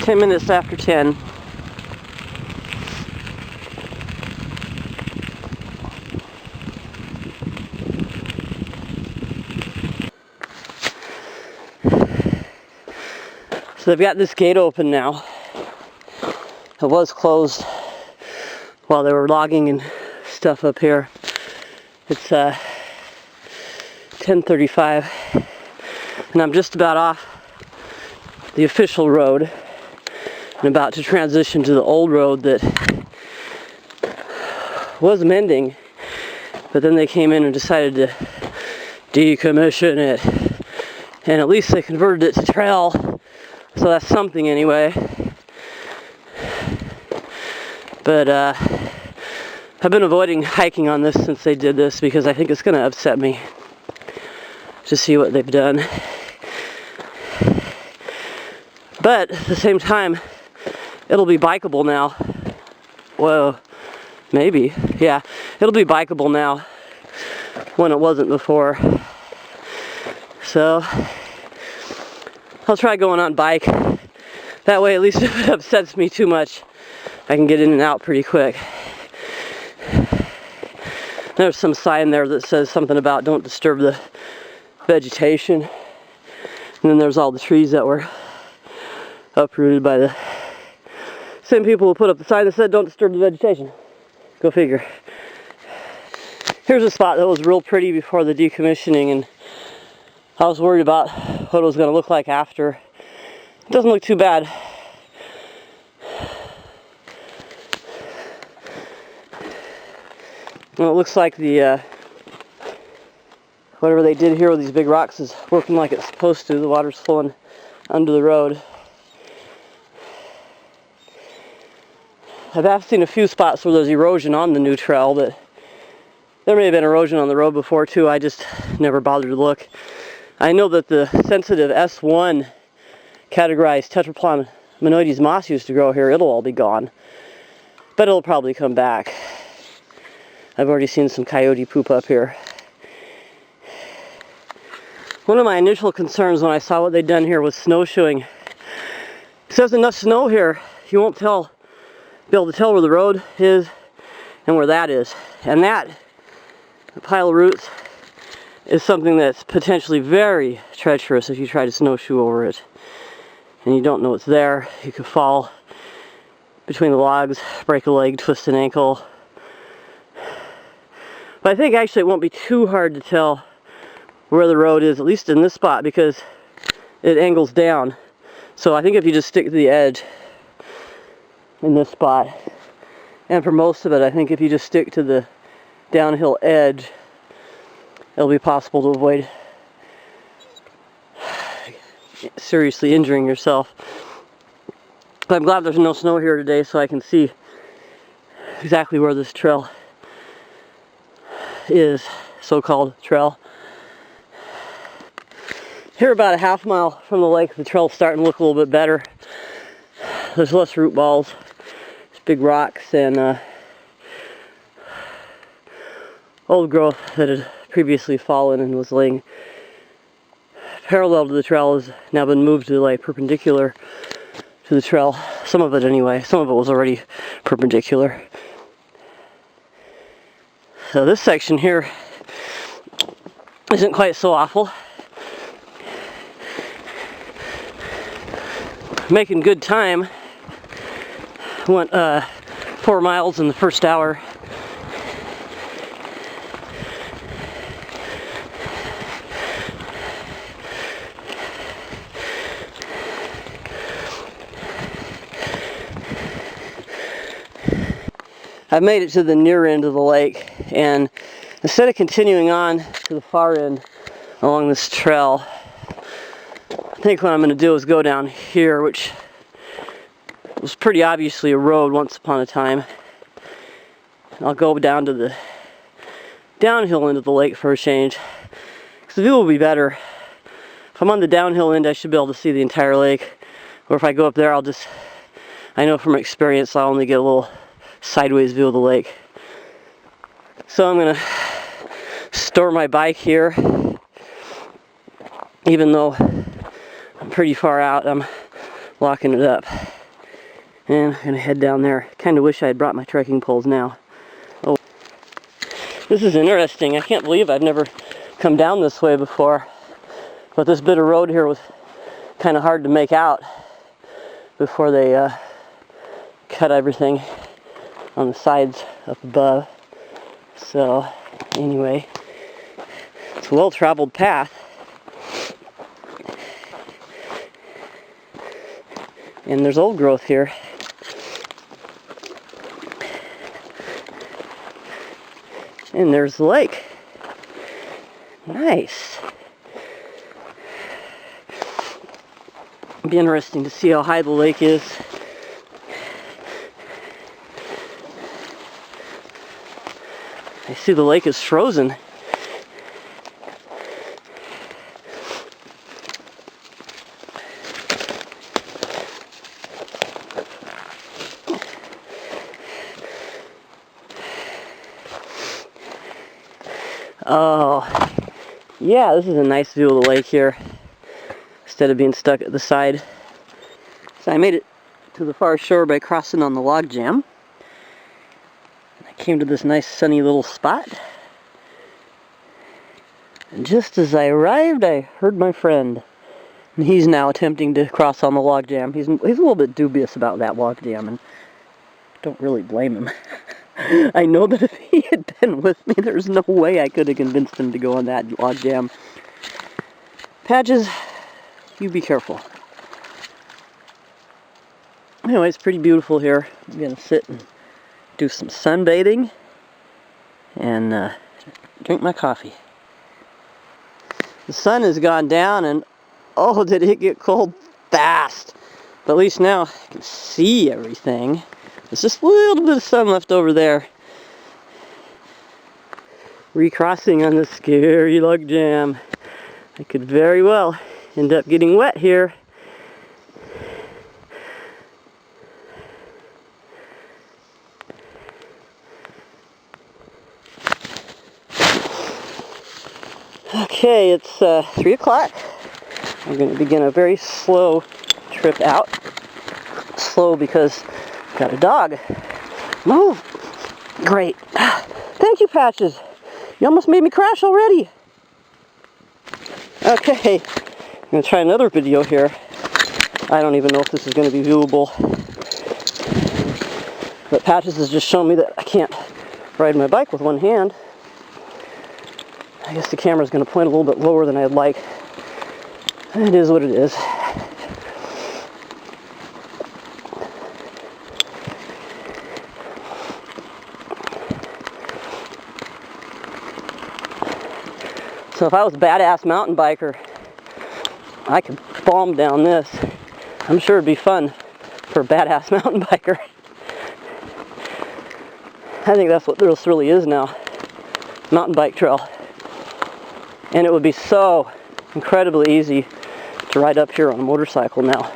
10 minutes after 10. So they've got this gate open now. It was closed while they were logging and stuff up here. It's 10:35 and I'm just about off the official road and about to transition to the old road that was mending, but then they came in and decided to decommission it, and at least they converted it to trail, so that's something anyway. But I've been avoiding hiking on this since they did this because I think it's going to upset me to see what they've done. But at the same time, it'll be bikeable now. Well, maybe. Yeah, it'll be bikeable now when it wasn't before. So I'll try going on bike. That way, at least if it upsets me too much, I can get in and out pretty quick. There's some sign there that says something about don't disturb the vegetation. And then there's all the trees that were uprooted by the same people who put up the sign that said don't disturb the vegetation. Go figure. Here's a spot that was real pretty before the decommissioning, and I was worried about what it was going to look like after. It doesn't look too bad. Well, it looks like the whatever they did here with these big rocks is working like it's supposed to. The water's flowing under the road. I've seen a few spots where there's erosion on the new trail, but there may have been erosion on the road before too. I just never bothered to look. I know that the sensitive S1 categorized Tetraplomonoides moss used to grow here. It'll all be gone, but it'll probably come back. I've already seen some coyote poop up here. One of my initial concerns when I saw what they'd done here was snowshoeing. If there's enough snow here, you won't be able to tell where the road is and where that is. And that pile of roots is something that's potentially very treacherous if you try to snowshoe over it and you don't know it's there. You could fall between the logs, break a leg, twist an ankle. But I think actually it won't be too hard to tell where the road is, at least in this spot, because it angles down. So I think if you just stick to the edge in this spot, and for most of it, I think if you just stick to the downhill edge, it'll be possible to avoid seriously injuring yourself. But I'm glad there's no snow here today, so I can see exactly where this trail is, so-called trail. Here about a half mile from the lake, the trail's starting to look a little bit better. There's less root balls, there's big rocks, and old growth that had previously fallen and was laying parallel to the trail has now been moved to lay perpendicular to the trail. Some of it anyway. Some of it was already perpendicular. So this section here isn't quite so awful. Making good time. Went 4 miles in the first hour. I've made it to the near end of the lake, and instead of continuing on to the far end along this trail, I think what I'm going to do is go down here, which was pretty obviously a road once upon a time. I'll go down to the downhill end of the lake for a change, because the view will be better. If I'm on the downhill end, I should be able to see the entire lake, or if I go up there, I know from experience I'll only get a little sideways view of the lake. So I'm going to store my bike here, even though I'm pretty far out. I'm locking it up. And I'm gonna head down there. Kind of wish I had brought my trekking poles now. Oh, this is interesting. I can't believe I've never come down this way before. But this bit of road here was kind of hard to make out before they cut everything on the sides up above. So anyway, it's a well-traveled path. And there's old growth here. And there's the lake. Nice. It'll be interesting to see how high the lake is. I see the lake is frozen. Oh, yeah, this is a nice view of the lake here, instead of being stuck at the side. So I made it to the far shore by crossing on the log jam. I came to this nice sunny little spot. And just as I arrived, I heard my friend. And he's now attempting to cross on the log jam. He's a little bit dubious about that log jam, and I don't really blame him. I know that if he had been with me, there's no way I could have convinced him to go on that log jam. Patches, you be careful. Anyway, it's pretty beautiful here. I'm going to sit and do some sunbathing and drink my coffee. The sun has gone down, and oh, did it get cold fast. But at least now I can see everything. There's just a little bit of sun left over there. Recrossing on this scary log jam. I could very well end up getting wet here. Okay, it's 3 o'clock. I'm going to begin a very slow trip out. Slow because I've got a dog. Move! Great. Thank you, Patches. You almost made me crash already. Okay, I'm going to try another video here. I don't even know if this is going to be viewable. But Patches has just shown me that I can't ride my bike with one hand. I guess the camera's going to point a little bit lower than I'd like. It is what it is. So if I was a badass mountain biker, I could bomb down this. I'm sure it'd be fun for a badass mountain biker. I think that's what this really is now. Mountain bike trail. And it would be so incredibly easy to ride up here on a motorcycle now.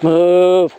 Move.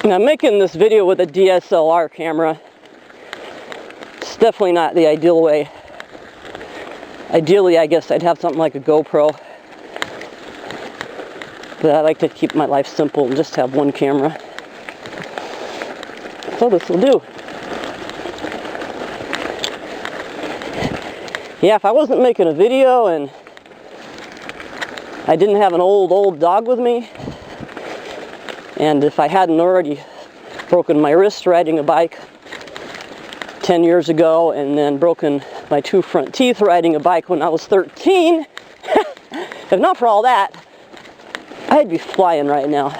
Now, I'm making this video with a DSLR camera. It's definitely not the ideal way. Ideally, I guess I'd have something like a GoPro. But I like to keep my life simple and just have one camera. So this will do. Yeah, if I wasn't making a video and I didn't have an old dog with me, and if I hadn't already broken my wrist riding a bike 10 years ago and then broken my 2 front teeth riding a bike when I was 13, if not for all that, I'd be flying right now.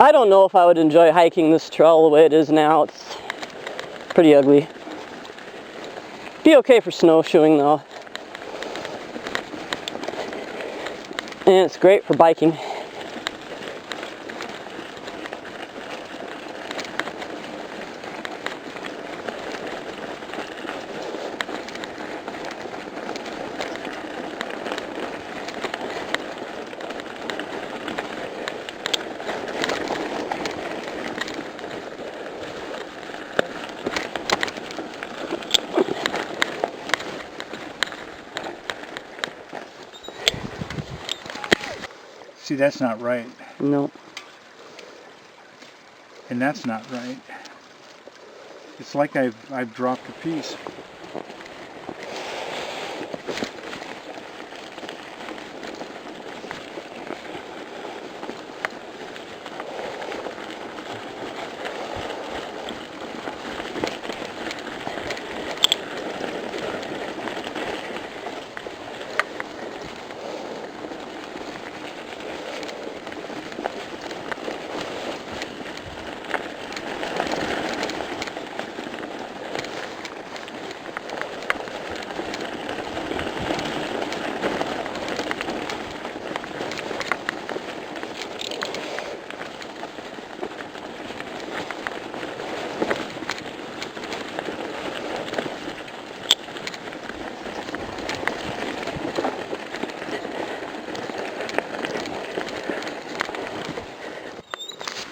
I don't know if I would enjoy hiking this trail the way it is now. It's pretty ugly. Be okay for snowshoeing though. And it's great for biking. See, that's not right. No. And that's not right. It's like I've dropped a piece.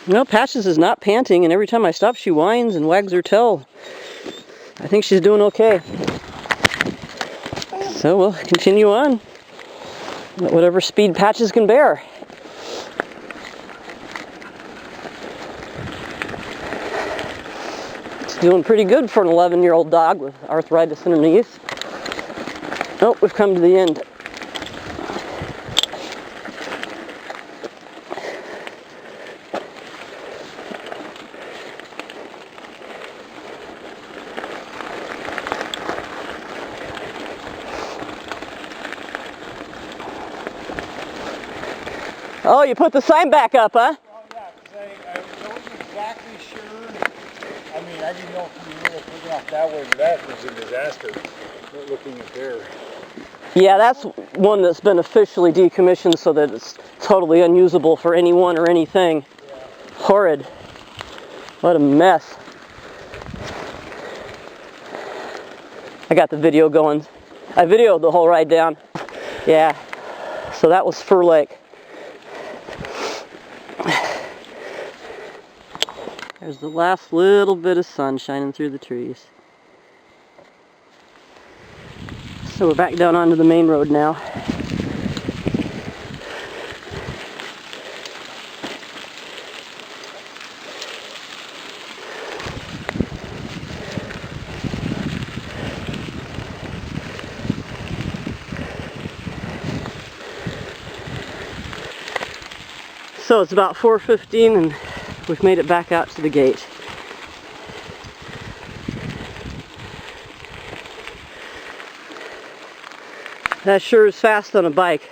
No, Patches is not panting, and every time I stop she whines and wags her tail. I think she's doing okay. So we'll continue on at whatever speed Patches can bear. It's doing pretty good for an 11-year-old dog with arthritis in her knees. Oh, we've come to the end. Oh, you put the sign back up, huh? Oh yeah, because I wasn't exactly sure. I mean, I didn't know if you were looking off that way, but that was a disaster. Looking at there. Yeah, that's one that's been officially decommissioned so that it's totally unusable for anyone or anything. Yeah. Horrid. What a mess. I got the video going. I videoed the whole ride down. Yeah, so that was Fur Lake. There's the last little bit of sun shining through the trees. So we're back down onto the main road now. So it's about 4:15 and we've made it back out to the gate. That sure is fast on a bike.